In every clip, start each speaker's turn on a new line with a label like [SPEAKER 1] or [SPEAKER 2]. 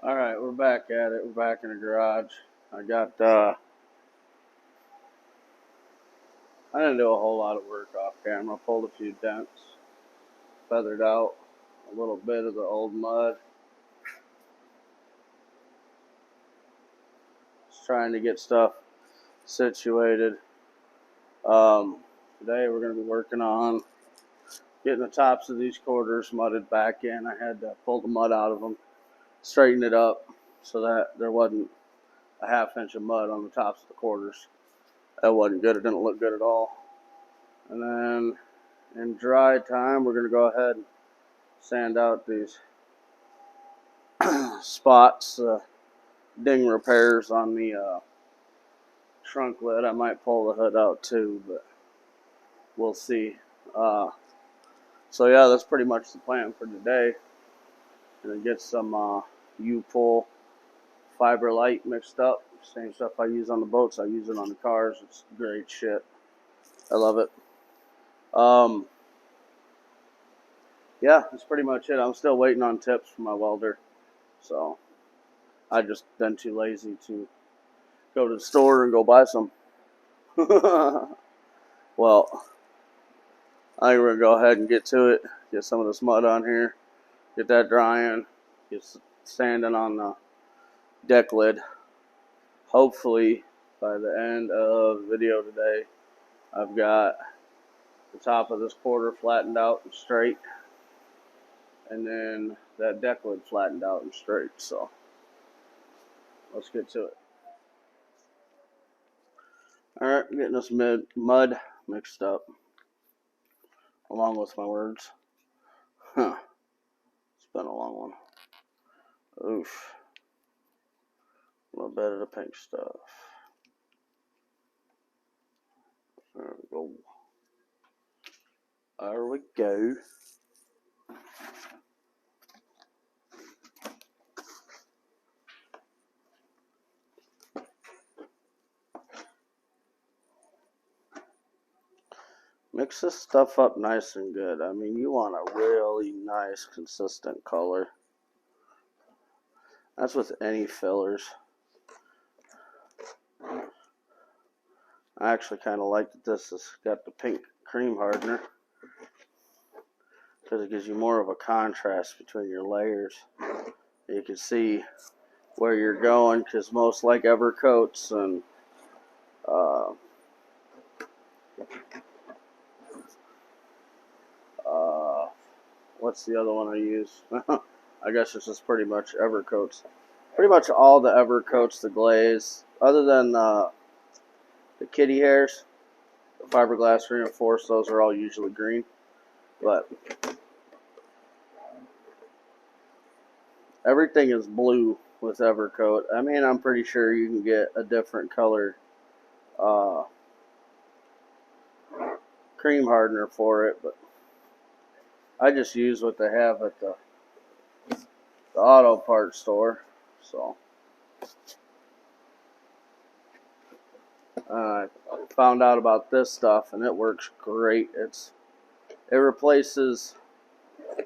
[SPEAKER 1] All right, we're back at it. We're back in the garage. I got, I didn't do a whole lot of work off camera. Pulled a few dents, feathered out a little bit of the old mud. Just trying to get stuff situated. Um, Today we're going to be working on getting the tops of these quarters mudded back in. I had to pull the mud out of them, straighten it up so that there wasn't a half inch of mud on the tops of the quarters. That wasn't good. It didn't look good at all. And then in dry time, we're going to go ahead and sand out these spots, ding repairs on the trunk lid. I might pull the hood out too, but we'll see. So yeah, that's pretty much the plan for today. Gonna get some U-Pull Fiber Light mixed up. Same stuff I use on the boats, I use it on the cars. It's great shit. I love it. Yeah, that's pretty much it. I'm still waiting on tips from my welder. So I just been too lazy to go to the store and go buy some. Well, I think we're going to go ahead and get to it. Get some of this mud on here. Get that drying. Get sanding on the deck lid. Hopefully, by the end of the video today, I've got the top of this quarter flattened out and straight. And then that deck lid flattened out and straight. So, let's get to it. Alright, getting this mud mixed up. Along with my words. Huh. It's been a long one. Oof. A little bit of the pink stuff. There we go. There we go. Mix this stuff up nice and good. I mean, you want a really nice, consistent color. That's with any fillers. I actually kind of like that this has got the pink cream hardener, because it gives you more of a contrast between your layers. You can see where you're going, because most like Evercoats and what's the other one I use? I guess it's just pretty much Evercoats. Pretty much all the Evercoats, the glaze, other than the kitty hairs, the fiberglass reinforced, those are all usually green. But everything is blue with Evercoat. I mean, I'm pretty sure you can get a different color cream hardener for it, but I just use what they have at the auto parts store. So I found out about this stuff, and it works great. It replaces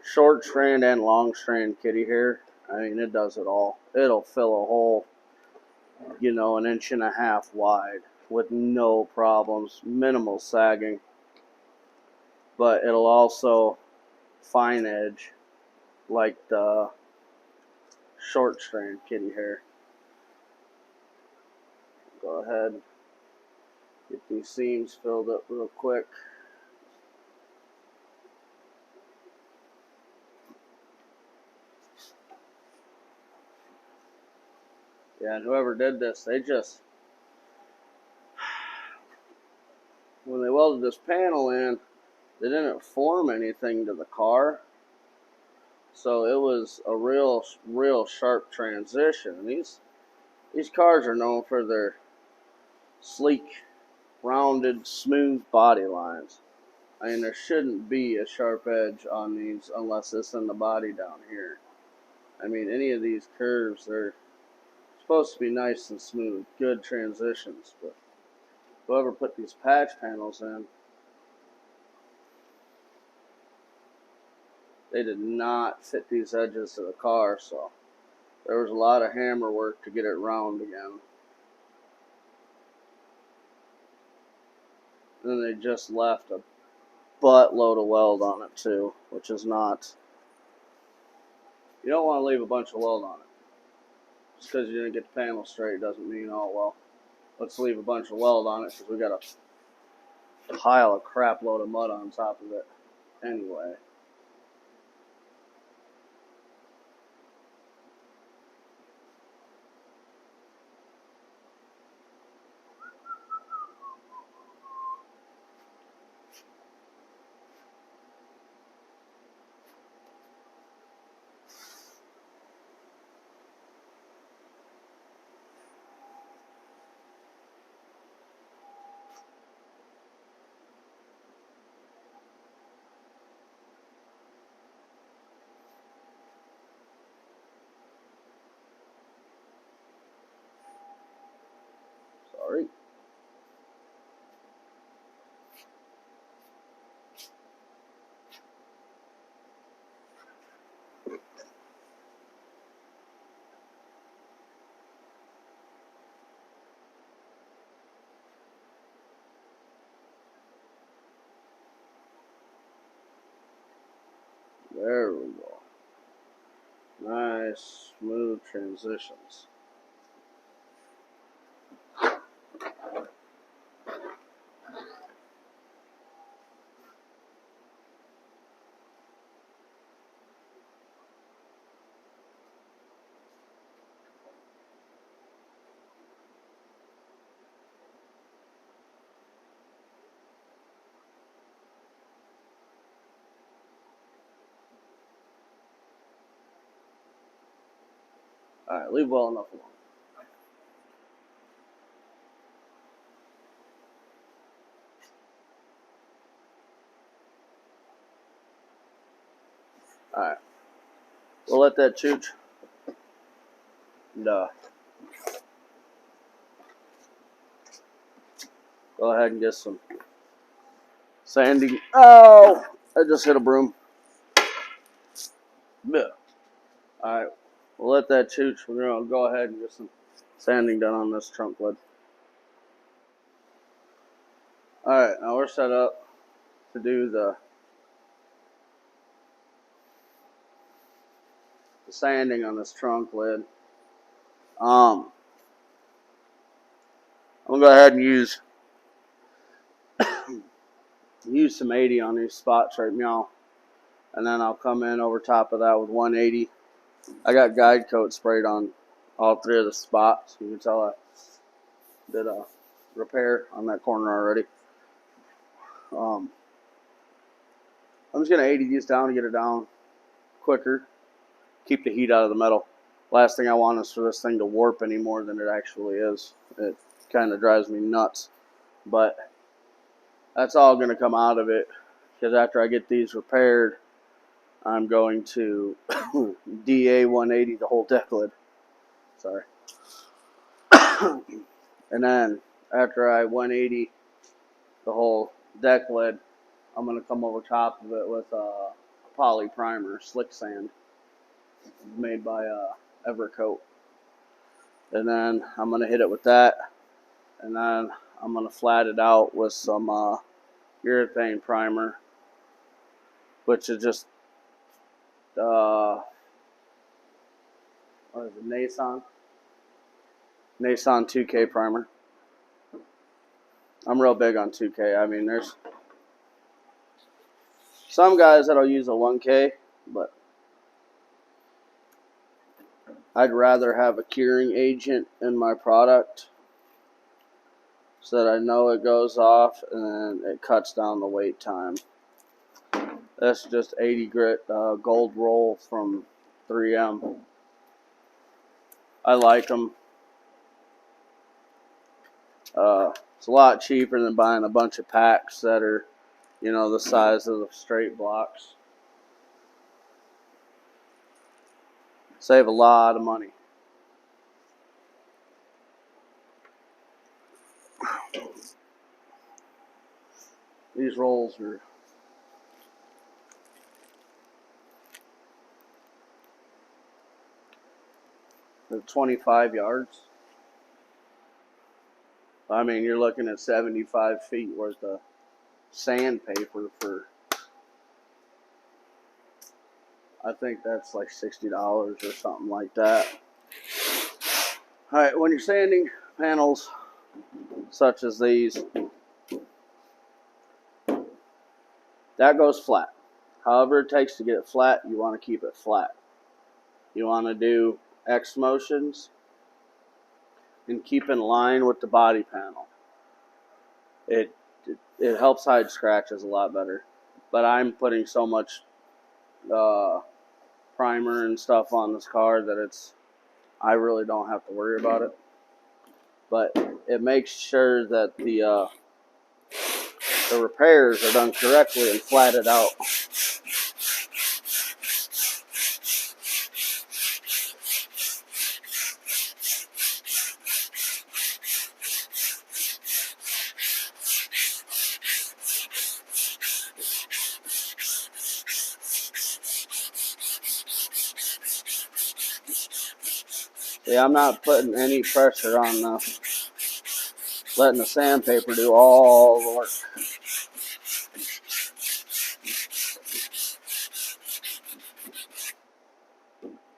[SPEAKER 1] short strand and long strand kitty hair. I mean, it does it all. It'll fill a hole, an inch and a half wide with no problems, minimal sagging. But it'll also fine edge like the short strand kitty hair. Go ahead, get these seams filled up real quick. Yeah, and whoever did this, when they welded this panel in, they didn't form anything to the car. So it was a real sharp transition. And these cars are known for their sleek, rounded, smooth body lines. I mean, there shouldn't be a sharp edge on these unless it's in the body down here. I mean, any of these curves, they're supposed to be nice and smooth, good transitions. But whoever put these patch panels in, they did not fit these edges of the car. So There was a lot of hammer work to get it round again. And then they just left a buttload of weld on it too, which is not. You don't want to leave a bunch of weld on it. Just because you didn't get the panel straight doesn't mean, oh well, let's leave a bunch of weld on it because we got a pile of crap load of mud on top of it anyway. Sorry. There we go. Nice, smooth transitions. Alright, leave well enough alone. Alright. We'll let that chooch. Go ahead and get some sanding. Oh! I just hit a broom. Yeah. Alright. We'll let that chooch. We're going to go ahead and get some sanding done on this trunk lid. Alright, now we're set up to do the sanding on this trunk lid. I'm going to go ahead and use some 80 on these spots right now. And then I'll come in over top of that with 180. I got guide coat sprayed on all three of the spots. You can tell I did a repair on that corner already. I'm just going to 80 these down to get it down quicker. Keep the heat out of the metal. Last thing I want is for this thing to warp any more than it actually is. It kind of drives me nuts. But that's all going to come out of it. Because after I get these repaired, I'm going to DA 180 the whole deck lid. Sorry. And then after I 180 the whole deck lid, I'm going to come over top of it with a poly primer, slick sand, made by Evercoat. And then I'm going to hit it with that. And then I'm going to flat it out with some urethane primer, which is just what is it, Nason 2K primer. I'm real big on 2K. I mean, there's some guys that'll use a 1K, but I'd rather have a curing agent in my product so that I know it goes off and it cuts down the wait time. That's just 80 grit gold roll from 3M. I like them. It's a lot cheaper than buying a bunch of packs that are, you know, the size of the straight blocks. Save a lot of money. These rolls are the 25 yards. I mean, you're looking at 75 feet worth of sandpaper for, I think that's like $60 or something like that. All right, when you're sanding panels such as these, that goes flat. However it takes to get it flat, you want to keep it flat. You want to do X motions and keep in line with the body panel. It helps hide scratches a lot better. But I'm putting so much primer and stuff on this car that I really don't have to worry about it. But it makes sure that the repairs are done correctly and flatted out. See, I'm not putting any pressure on letting the sandpaper do all the work.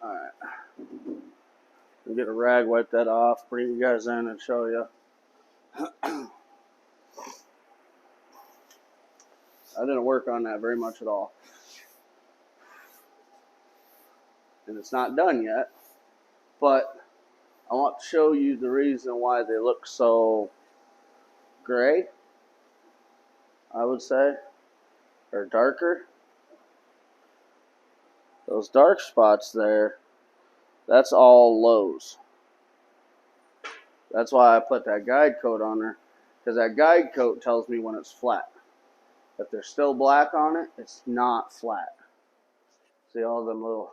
[SPEAKER 1] Alright. I'll get a rag, wipe that off, bring you guys in and show you. I didn't work on that very much at all. And it's not done yet. But I want to show you the reason why they look so gray, I would say, or darker. Those dark spots there, that's all lows. That's why I put that guide coat on there, because that guide coat tells me when it's flat. If there's still black on it, it's not flat. See all them little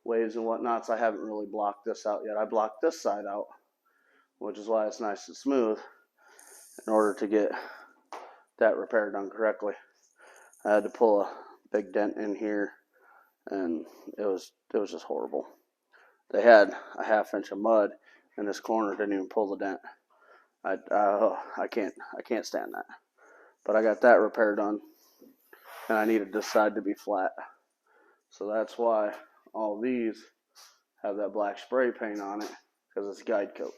[SPEAKER 1] waves and whatnots? I haven't really blocked this out yet. I blocked this side out, which is why it's nice and smooth, in order to get that repair done correctly. I had to pull a big dent in here, and it was just horrible. They had a ½ inch of mud, and this corner didn't even pull the dent. I can't stand that. But I got that repair done, and I needed this side to be flat. So that's why all these have that black spray paint on it, because it's guide coat.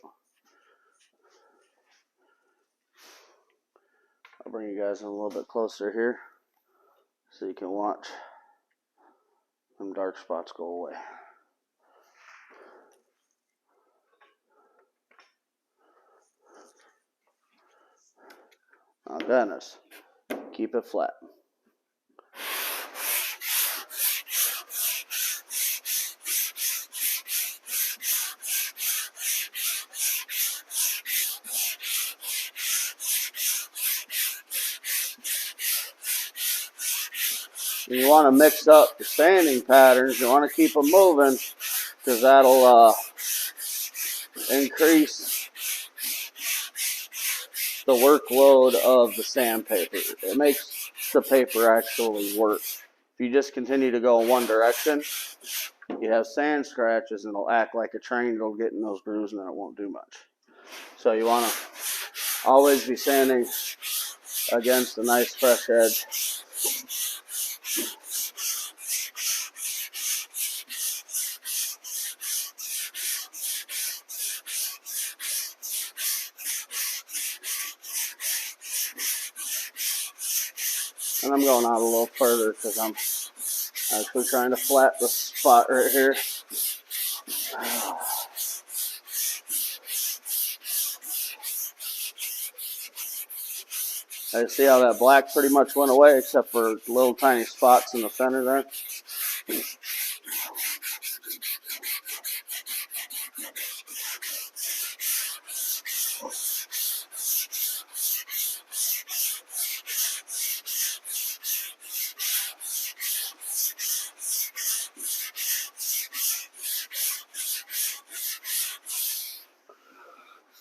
[SPEAKER 1] I'll bring you guys in a little bit closer here so you can watch them dark spots go away. Now, Dennis, keep it flat. And you want to mix up the sanding patterns. You want to keep them moving, because that'll increase the workload of the sandpaper. It makes the paper actually work. If you just continue to go in one direction, you have sand scratches, and it'll act like a train. It'll get in those grooves, and then it won't do much. So you want to always be sanding against a nice fresh edge. And I'm going out a little further because I'm actually trying to flat the spot right here. I see how that black pretty much went away, except for little tiny spots in the center there.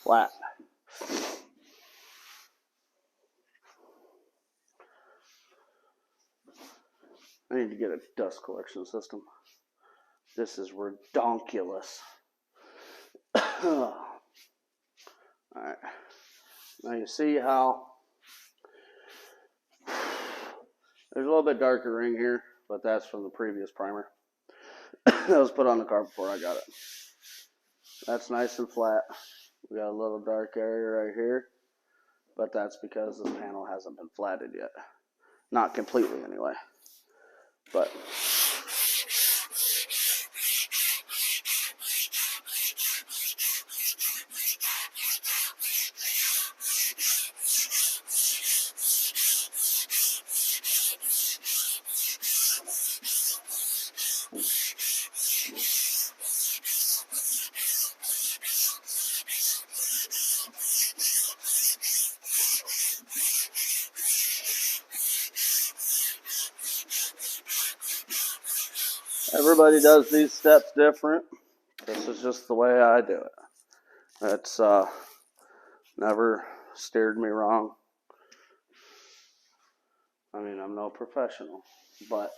[SPEAKER 1] Flat. I need to get a dust collection system. This is redonkulous. Alright, now you see how there's a little bit darker ring here, but that's from the previous primer. That was put on the car before I got it. That's nice and flat. We got a little dark area right here, but that's because this panel hasn't been flatted yet. Not completely anyway, but everybody does these steps different. This is just the way I do it. It's never steered me wrong. I mean, I'm no professional, but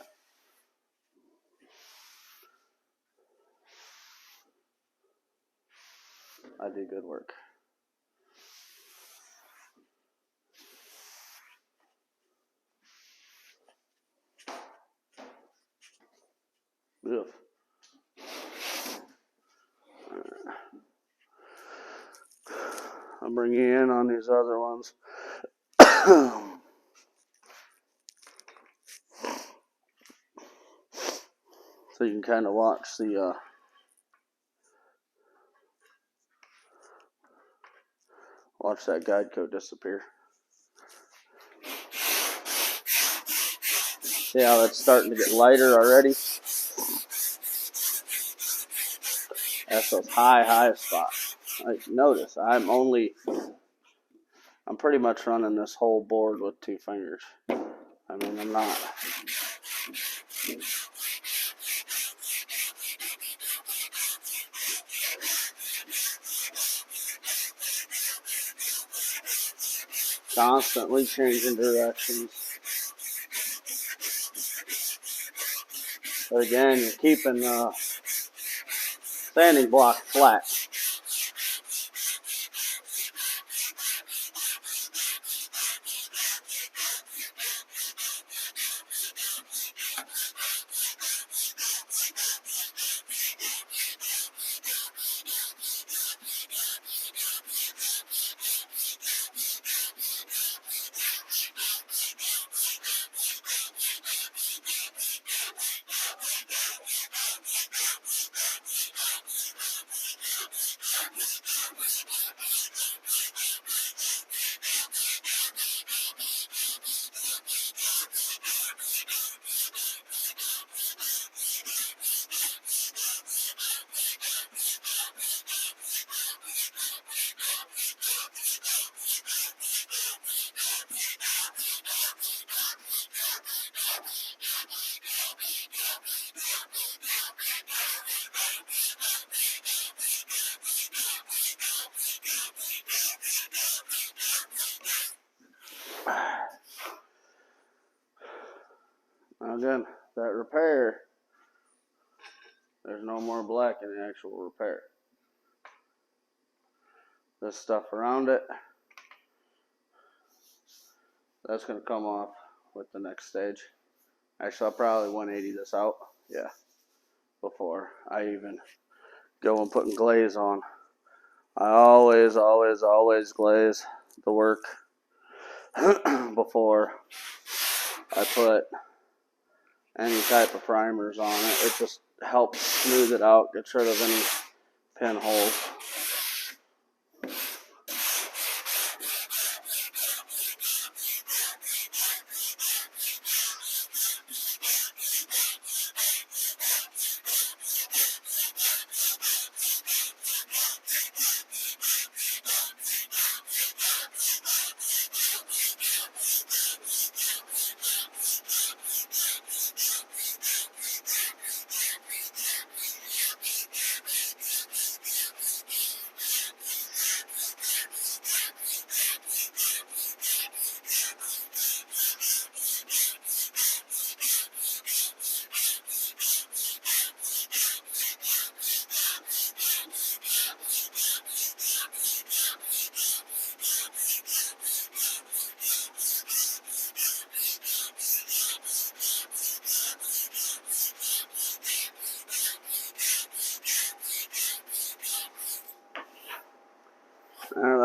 [SPEAKER 1] I do good work. Ugh. I'll bring you in on these other ones. So you can kind of watch the watch that guide coat disappear. See how it's starting to get lighter already? That's those high spots. Like, notice, I'm pretty much running this whole board with 2 fingers. I mean, I'm not. Constantly changing directions. But again, you're keeping the sanding block flat. Now again, that repair, there's no more black in the actual repair. This stuff around it, that's going to come off with the next stage. Actually, I'll probably 180 this out, yeah, before I even go and putting glaze on. I always glaze the work before I put any type of primers on it. It just helps smooth it out, gets rid of any pinholes.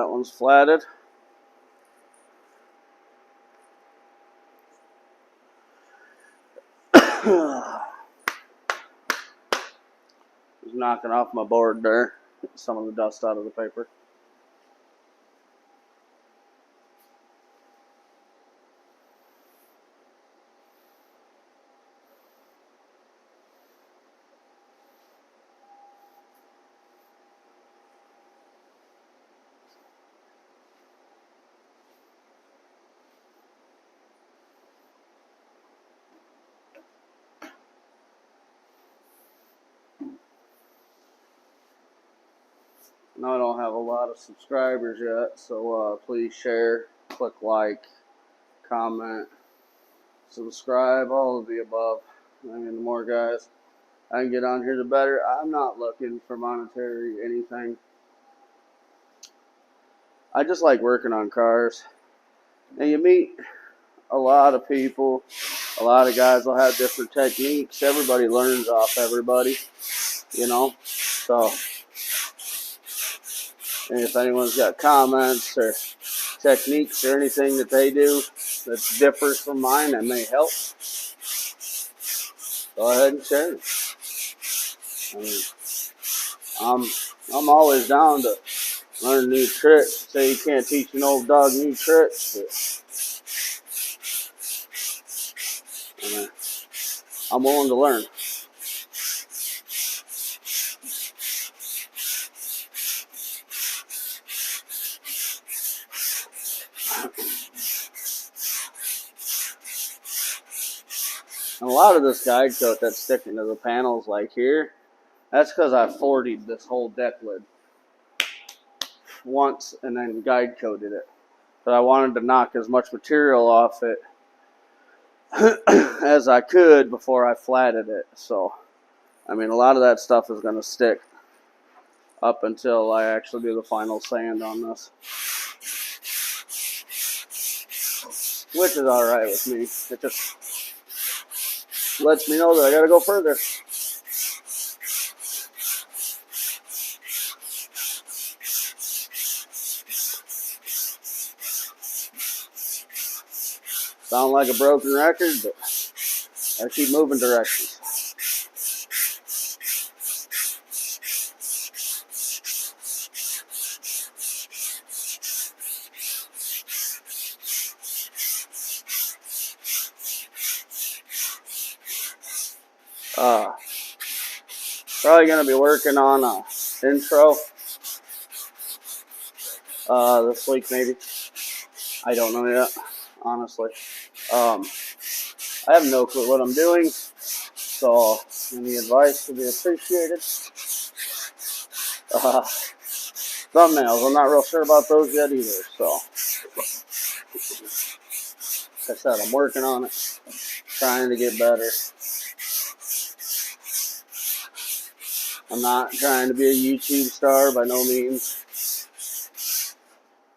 [SPEAKER 1] That one's flatted. Just knocking off my board there. Some of the dust out of the paper. Now I don't have a lot of subscribers yet, so please share, click like, comment, subscribe, all of the above. I mean, the more guys I can get on here, the better. I'm not looking for monetary anything. I just like working on cars. And you meet a lot of people. A lot of guys will have different techniques. Everybody learns off everybody, you know. So, and if anyone's got comments or techniques or anything that they do that differs from mine that may help, go ahead and share it. I mean, I'm always down to learn new tricks. Say you can't teach an old dog new tricks, but I mean, I'm willing to learn. And a lot of this guide coat that's sticking to the panels like here, that's because I 40'd this whole deck lid once and then guide coated it. But I wanted to knock as much material off it as I could before I flatted it. So, I mean, a lot of that stuff is going to stick up until I actually do the final sand on this. Which is alright with me. It just lets me know that I got to go further. Sound like a broken record, but I keep moving directions. Probably going to be working on a intro this week, maybe. I don't know yet, honestly. I have no clue what I'm doing, so any advice would be appreciated. Thumbnails, I'm not real sure about those yet either, so like I said, I'm working on it, trying to get better. I'm not trying to be a YouTube star by no means.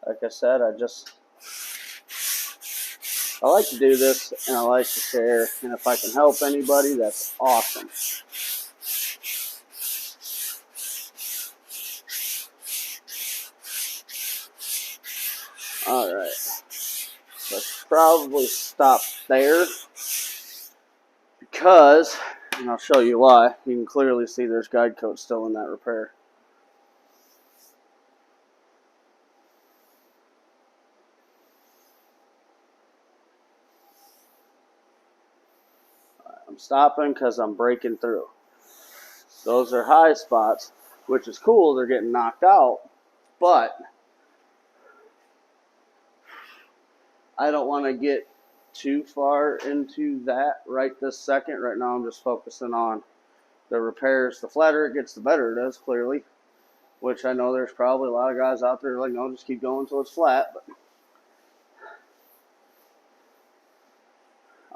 [SPEAKER 1] Like I said, I like to do this and I like to share, and if I can help anybody, that's awesome. Alright, let's probably stop there because, and I'll show you why, you can clearly see there's guide coat still in that repair. I'm stopping because I'm breaking through. Those are high spots, which is cool, they're getting knocked out, but I don't want to get too far into that right this second. Right now I'm just focusing on the repairs. The flatter it gets, the better it is, clearly. Which I know there's probably a lot of guys out there like, no, just keep going until it's flat. But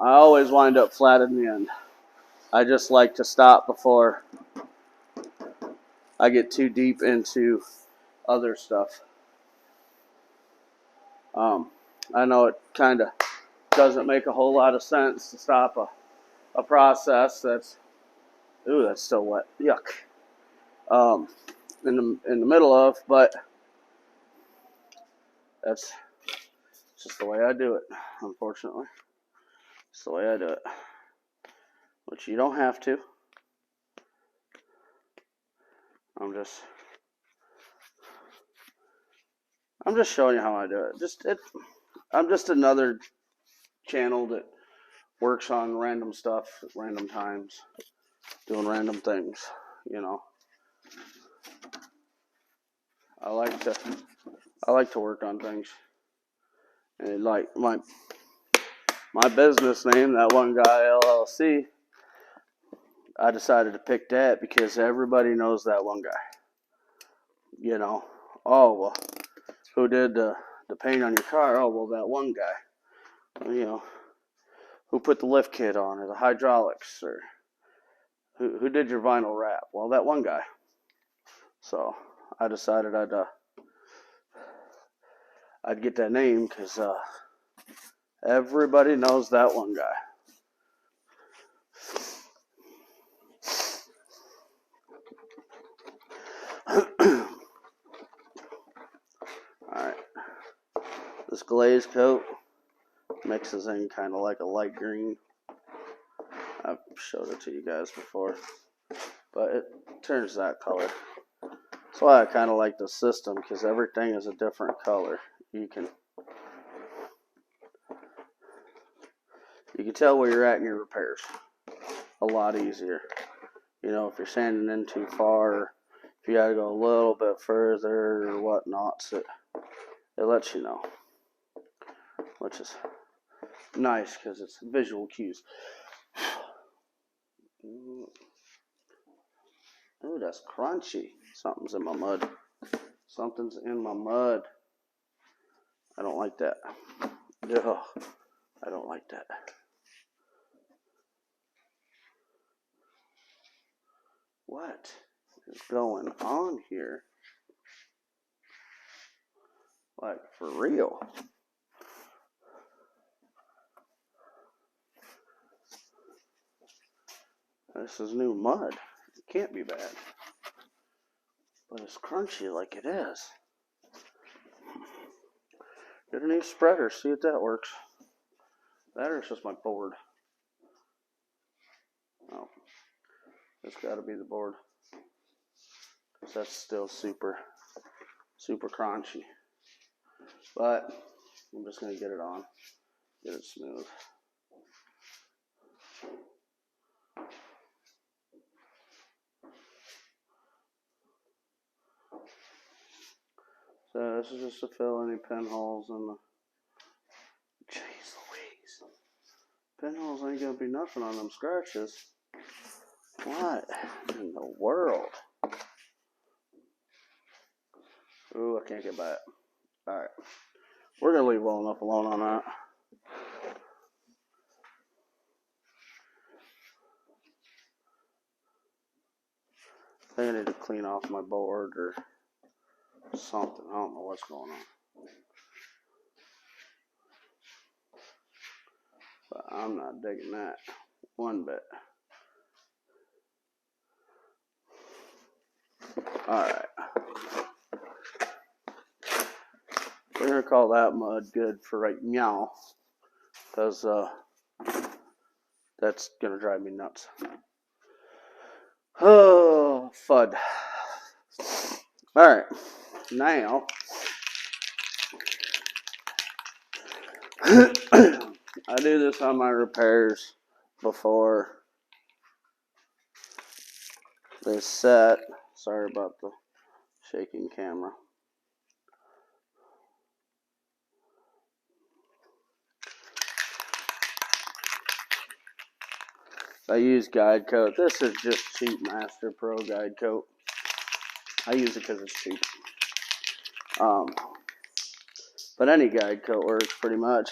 [SPEAKER 1] I always wind up flat in the end. I just like to stop before I get too deep into other stuff. I know it kind of doesn't make a whole lot of sense to stop a process that's, ooh, that's still wet, yuck, in the middle of, but That's just the way I do it, unfortunately. It's the way I do it. Which you don't have to. I'm just showing you how I do it. I'm just another channel that works on random stuff at random times, doing random things, you know. I like to work on things. And like my business name, That One Guy LLC, I decided to pick that because everybody knows that one guy. You know, oh, well, who did the paint on your car? Oh, well, that one guy. You know, who put the lift kit on, or the hydraulics, or who did your vinyl wrap? Well, that one guy. So I decided I'd get that name because everybody knows that one guy. Alright. This glaze coat mixes in kind of like a light green. I've showed it to you guys before, but it turns that color. That's why I kind of like the system, because everything is a different color. You can tell where you're at in your repairs a lot easier. You know, if you're sanding in too far, if you got to go a little bit further or whatnot, so it lets you know, which is nice because it's visual cues. Ooh, that's crunchy. Something's in my mud. Something's in my mud. I don't like that. Ugh, I don't like that. What is going on here? Like, for real? This is new mud. It can't be bad. But it's crunchy like it is. Get a new spreader, see if that works. That or it's just my board. Oh, it's got to be the board. Because that's still super crunchy. But I'm just going to get it on. Get it smooth. So this is just to fill any pinholes in the... Jeez Louise. Pinholes ain't going to be nothing on them scratches. What in the world? Ooh, I can't get back. Alright. We're going to leave well enough alone on that. I think I need to clean off my board or something. I don't know what's going on. But I'm not digging that one bit. Alright. We're going to call that mud good for right now. Because that's going to drive me nuts. Oh, FUD. Alright. Now, I do this on my repairs before they set. Sorry about the shaking camera. I use Guide Coat. This is just cheap Master Pro Guide Coat. I use it because it's cheap. But any Guide Coat works pretty much.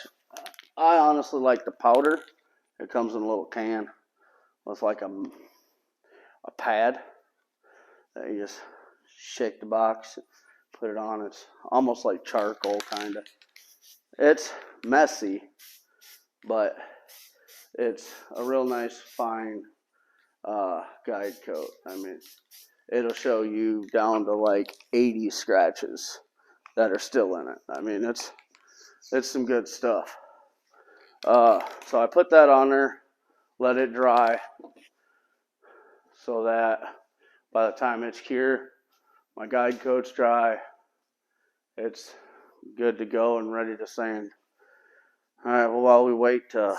[SPEAKER 1] I honestly like the powder. It comes in a little can with like a pad that you just shake the box, put it on. It's almost like charcoal, kind of. It's messy, but it's a real nice, fine Guide Coat. I mean, it'll show you down to like 80 scratches that are still in it. I mean, it's some good stuff. So I put that on there, let it dry, so that by the time it's cured, my guide coat's dry, it's good to go and ready to sand. All right, well, while we wait to